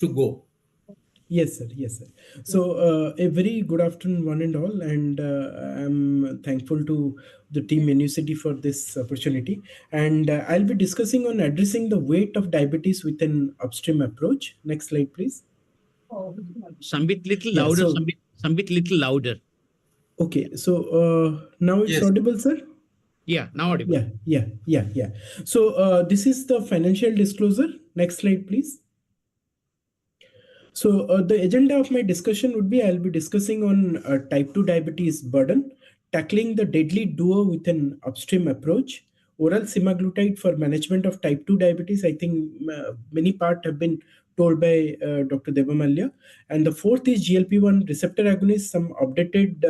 to go. Yes, sir. Yes, sir. So, a very good afternoon, one and all, and I'm thankful to the team NUCD for this opportunity. And I'll be discussing on addressing the weight of diabetes with an upstream approach. Next slide, please. Sambit, little Yeah. louder. So, Sambit, little louder. okay. So now it's Yes. audible, sir. Yeah, now audible. Yeah. So this is the financial disclosure. Next slide, please. So the agenda of my discussion would be I'll be discussing on type 2 diabetes burden, tackling the deadly duo with an upstream approach, oral semaglutide for management of type 2 diabetes. I think many part have been told by Dr. Devamalya. And the fourth is GLP-1 receptor agonist, some updated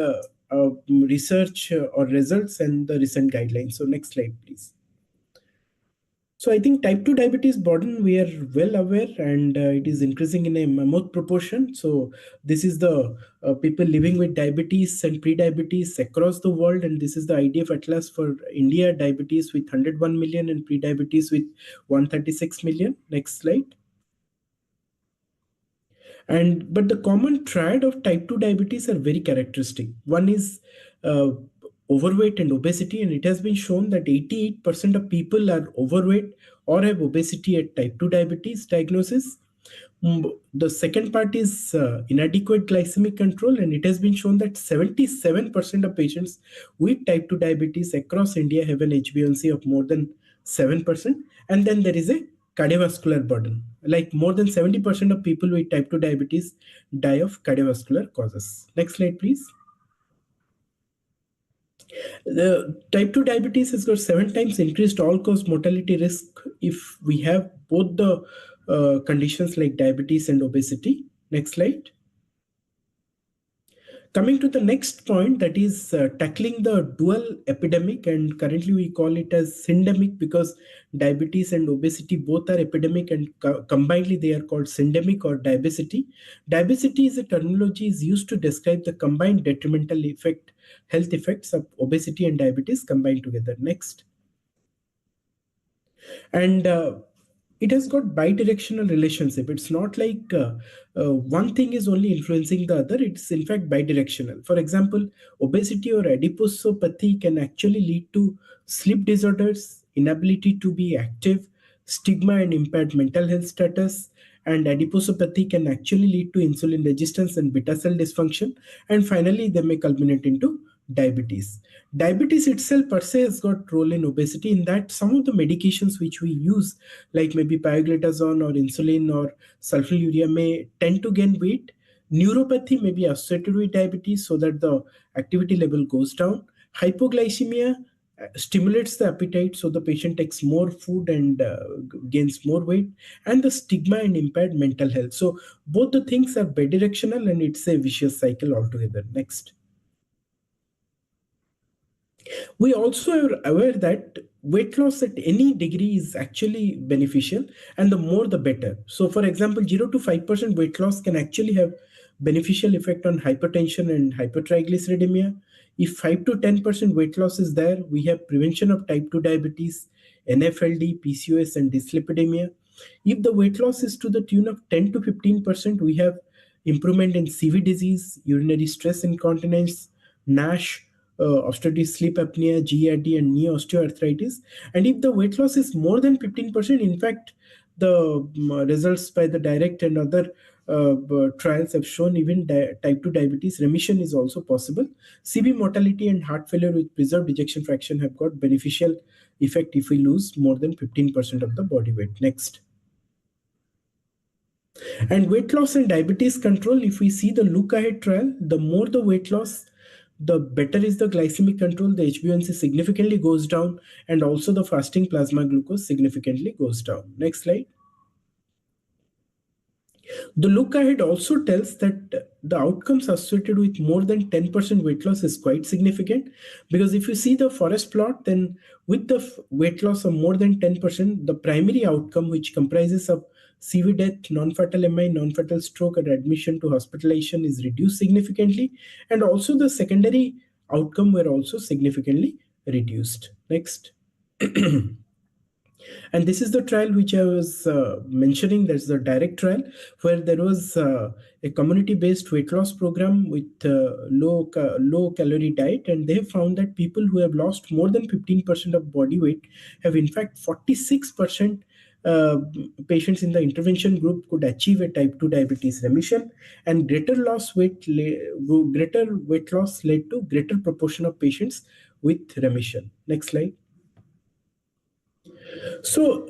research or results and the recent guidelines. So next slide, please. So I think type 2 diabetes burden, we are well aware, and it is increasing in a mammoth proportion. So this is the people living with diabetes and pre-diabetes across the world. And this is the IDF Atlas for India, diabetes with 101 million and pre-diabetes with 136 million. Next slide. But the common triad of type 2 diabetes are very characteristic. One is uh, overweight and obesity, and it has been shown that 88% of people are overweight or have obesity at type 2 diabetes diagnosis. The second part is inadequate glycemic control, and it has been shown that 77% of patients with type 2 diabetes across India have an HbA1c of more than 7%. And then there is a cardiovascular burden. Like more than 70% of people with type 2 diabetes die of cardiovascular causes. Next slide, please. The type 2 diabetes has got 7 times increased all-cause mortality risk if we have both the conditions like diabetes and obesity. Next slide. Coming to the next point, that is tackling the dual epidemic, and currently we call it as syndemic because diabetes and obesity both are epidemic, and combinedly they are called syndemic or diabesity. Diabesity is a terminology is used to describe the combined detrimental health effects of obesity and diabetes combined together. Next. And it has got bidirectional relationship. It's not like one thing is only influencing the other. It's in fact bidirectional. For example, obesity or adiposopathy can actually lead to sleep disorders, inability to be active, stigma and impaired mental health status. And adiposopathy can actually lead to insulin resistance and beta cell dysfunction, and finally they may culminate into diabetes. Diabetes itself per se has got role in obesity, in that some of the medications which we use, like maybe pioglitazone or insulin or sulfonylurea, may tend to gain weight. Neuropathy may be associated with diabetes so that the activity level goes down. Hypoglycemia stimulates the appetite, so the patient takes more food and gains more weight. And the stigma and impaired mental health. So both the things are bidirectional, and it's a vicious cycle altogether. Next. We also are aware that weight loss at any degree is actually beneficial, and the more the better. So for example, 0 to 5% weight loss can actually have beneficial effect on hypertension and hypertriglyceridemia. If 5 to 10% weight loss is there, we have prevention of type 2 diabetes, NFLD, PCOS, and dyslipidemia. If the weight loss is to the tune of 10 to 15%, we have improvement in CV disease, urinary stress incontinence, NASH, obstructive sleep apnea, GERD, and knee osteoarthritis. And if the weight loss is more than 15%, in fact, the results by the direct and other trials have shown even type 2 diabetes remission is also possible. CV mortality and heart failure with preserved ejection fraction have got beneficial effect if we lose more than 15% of the body weight. Next. And weight loss and diabetes control, if we see the look ahead trial, the more the weight loss, the better is the glycemic control. The HbA1c significantly goes down, and also the fasting plasma glucose significantly goes down. Next slide. The look ahead also tells that the outcomes associated with more than 10% weight loss is quite significant, because if you see the forest plot, then with the weight loss of more than 10%, the primary outcome, which comprises of CV death, non-fatal MI, non-fatal stroke, and admission to hospitalization, is reduced significantly, and also the secondary outcome were also significantly reduced. Next. And this is the trial which I was mentioning. That's the direct trial where there was a community-based weight loss program with low calorie diet, and they have found that people who have lost more than 15% of body weight have in fact 46% uh, patients in the intervention group could achieve a type 2 diabetes remission, and greater weight loss led to greater proportion of patients with remission. Next slide. So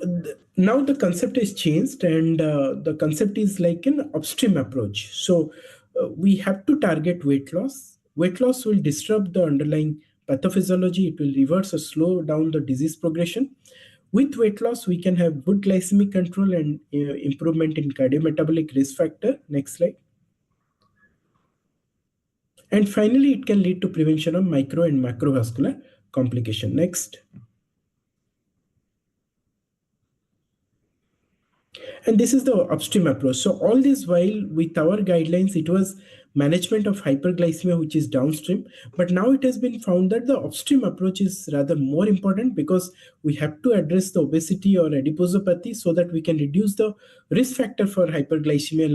now the concept is changed, and the concept is like an upstream approach. So we have to target weight loss. Weight loss will disrupt the underlying pathophysiology. It will reverse or slow down the disease progression. With weight loss, we can have good glycemic control and improvement in cardiometabolic risk factor. Next slide. And finally, it can lead to prevention of micro and macrovascular complication. Next. And this is the upstream approach. So all this while with our guidelines, it was management of hyperglycemia, which is downstream. But now it has been found that the upstream approach is rather more important, because we have to address the obesity or adiposopathy so that we can reduce the risk factor for hyperglycemia,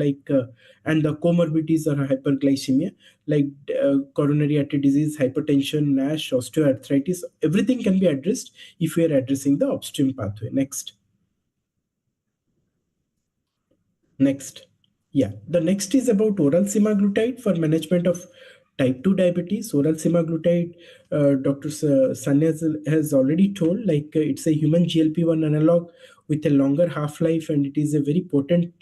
and the comorbidities or hyperglycemia, like coronary artery disease, hypertension, NASH, osteoarthritis. Everything can be addressed if we are addressing the upstream pathway. Next. Next. Yeah, the next is about oral semaglutide for management of type 2 diabetes. Oral semaglutide, Dr. Sanya has already told, it's a human GLP-1 analog with a longer half-life, and it is a very potent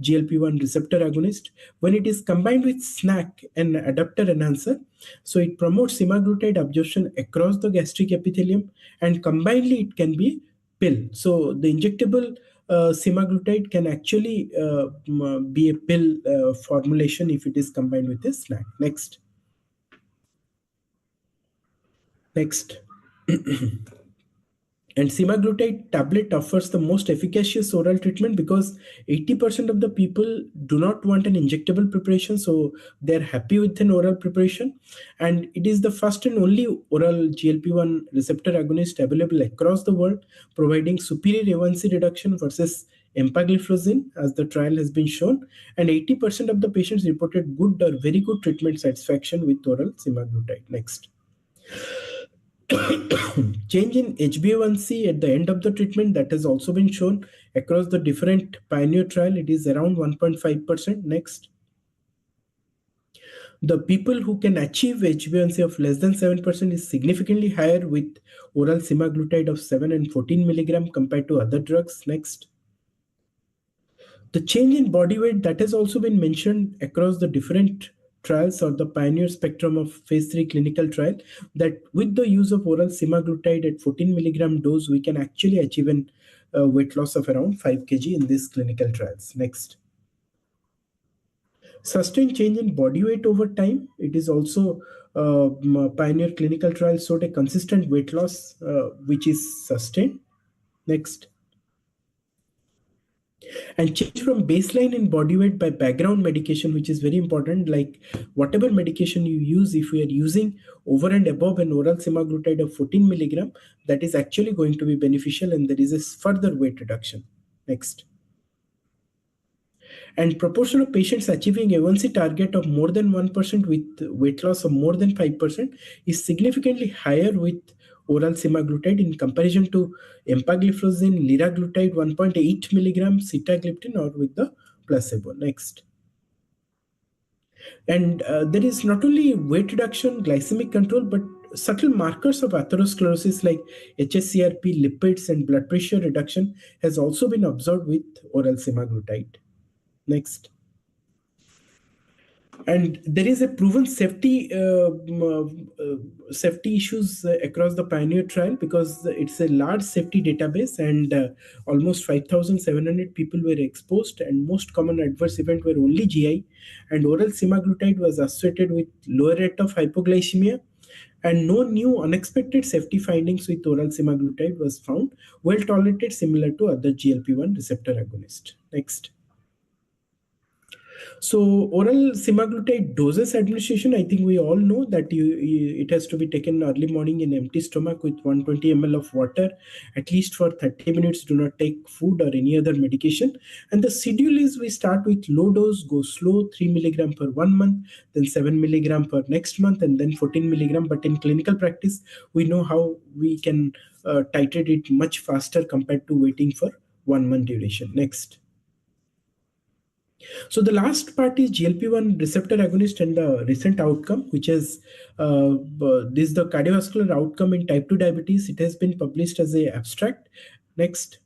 GLP-1 receptor agonist. When it is combined with SNAC, an adaptor enhancer, so it promotes semaglutide absorption across the gastric epithelium, and combinedly it can be pill. So the injectable semaglutide can actually be a pill formulation if it is combined with a snack. Next. Next. And semaglutide tablet offers the most efficacious oral treatment, because 80% of the people do not want an injectable preparation, so they're happy with an oral preparation. And it is the first and only oral GLP-1 receptor agonist available across the world, providing superior A1C reduction versus empagliflozin, as the trial has been shown. And 80% of the patients reported good or very good treatment satisfaction with oral semaglutide. Next. Change in HbA1c at the end of the treatment, that has also been shown across the different pioneer trial. It is around 1.5%. Next. The people who can achieve HbA1c of less than 7% is significantly higher with oral semaglutide of 7 and 14 milligram compared to other drugs. Next. The change in body weight, that has also been mentioned across the different trials or the pioneer spectrum of phase 3 clinical trial, that with the use of oral semaglutide at 14 milligram dose, we can actually achieve an weight loss of around 5 kg in these clinical trials. Next. Sustained change in body weight over time. It is also pioneer clinical trials showed a consistent weight loss which is sustained. Next. And change from baseline in body weight by background medication, which is very important. Like whatever medication you use, if we are using over and above an oral semaglutide of 14 milligram, that is actually going to be beneficial, and there is a further weight reduction. Next. And proportion of patients achieving A1C target of more than 1% with weight loss of more than 5% is significantly higher with oral semaglutide in comparison to empagliflozin, liraglutide 1.8 milligram, sitagliptin, or with the placebo. Next. And there is not only weight reduction, glycemic control, but subtle markers of atherosclerosis like HSCRP, lipids, and blood pressure reduction has also been observed with oral semaglutide. Next. And there is a proven safety issues across the pioneer trial, because it's a large safety database, and almost 5,700 people were exposed, and most common adverse event were only GI, and oral semaglutide was associated with lower rate of hypoglycemia, and no new unexpected safety findings with oral semaglutide was found. Well tolerated, similar to other GLP-1 receptor agonist. Next. So oral semaglutide doses administration, I think we all know that it has to be taken early morning in empty stomach with 120 ml of water, at least for 30 minutes. Do not take food or any other medication. And the schedule is we start with low dose, go slow, 3 milligram per 1 month, then 7 milligram per next month, and then 14 milligram. But in clinical practice, we know how we can titrate it much faster compared to waiting for 1 month duration. Next. So the last part is GLP-1 receptor agonist and the recent outcome, which is this is the cardiovascular outcome in type 2 diabetes. It has been published as a abstract. Next.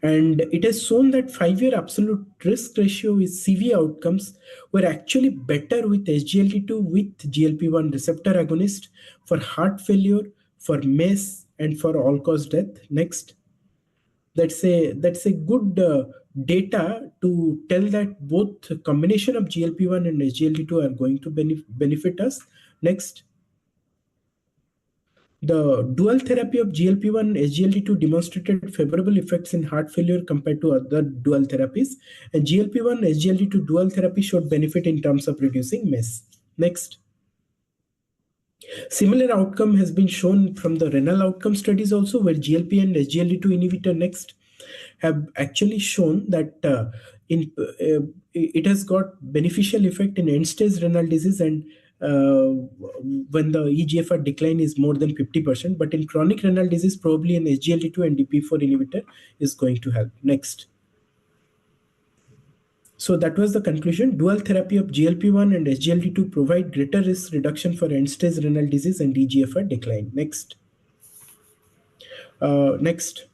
And it has shown that 5-year absolute risk ratio with CV outcomes were actually better with SGLT2 with GLP-1 receptor agonist for heart failure, for MACE, and for all-cause death. Next. That's a good data to tell that both combination of GLP-1 and SGLT2 are going to benefit us. Next. The dual therapy of GLP-1 SGLT2 demonstrated favorable effects in heart failure compared to other dual therapies, and GLP-1 SGLT2 dual therapy showed benefit in terms of reducing MACE. Next. Similar outcome has been shown from the renal outcome studies also, where GLP and SGLT2 inhibitor next have actually shown that it has got beneficial effect in end-stage renal disease and when the EGFR decline is more than 50%. But in chronic renal disease, probably an SGLT2 and DP4 inhibitor is going to help. Next. So that was the conclusion. Dual therapy of GLP-1 and SGLT2 provide greater risk reduction for end-stage renal disease and EGFR decline. Next. Next.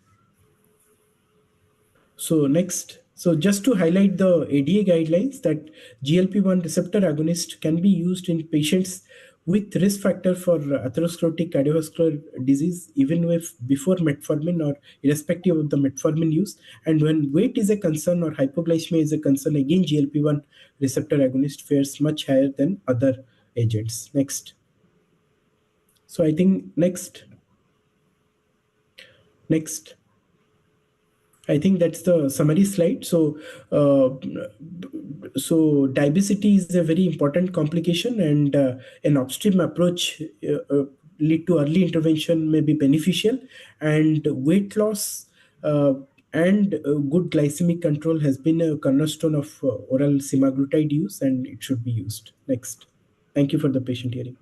So just to highlight the ADA guidelines, that GLP-1 receptor agonist can be used in patients with risk factor for atherosclerotic cardiovascular disease, even if before metformin or irrespective of the metformin use. And when weight is a concern or hypoglycemia is a concern, again GLP-1 receptor agonist fares much higher than other agents. Next. So I think next. I think that's the summary slide. So diabetes is a very important complication, and an upstream approach lead to early intervention may be beneficial, and weight loss and good glycemic control has been a cornerstone of oral semaglutide use, and it should be used. Next. Thank you for the patient hearing.